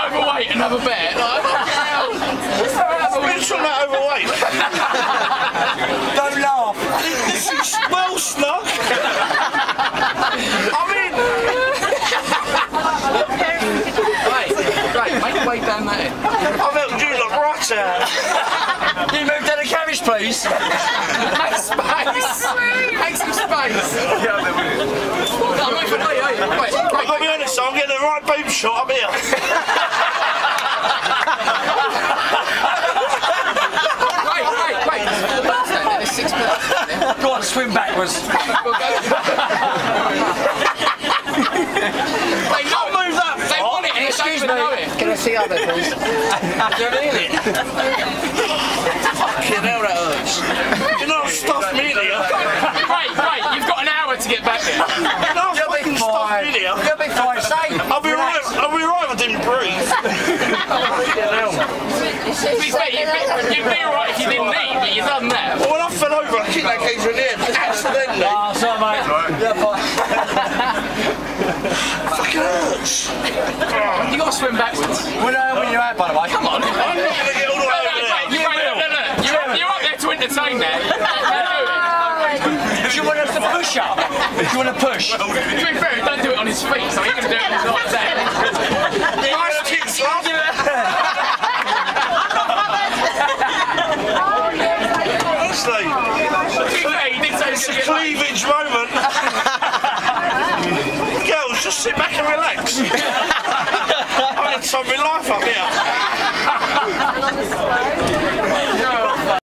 overweight and have a bet. Like, Bitch on that overweight. Don't laugh. This is well snug. I mean... Right, make your way down there. I've helped you look right out. You move down the carriage, please. Make space. Make some space. Yeah, they're with it. I've got to be honest, I'm getting the right boob shot up here. Wait. There's 6 minutes. Go on, swim backwards. They know move that. They want it, and excuse me. Can I see other, please? You're in it. Fucking hell, that hurts. You know, stuff me in here. Right, you've got an hour to get back there. No, fucking stuff me in here. You'll be fine, safe. I'll be right if I didn't breathe. You'd be alright if you didn't eat, but you've done that. Well, when I fell over, I kicked that geezer in the head. Accidentally. Oh, sorry, mate. Yeah, fine. Fucking hurts. You got to swim backwards. When you're out, by the way. Come on. I'm not going to get all the way over there. You're up there to entertain that. Do you want us to push up? Do you want to push? To be fair, don't do it on his feet, so he can do it on his right there. Nice kicks, love. Honestly, it's a cleavage moment. Girls, just sit back and relax. I had time of my life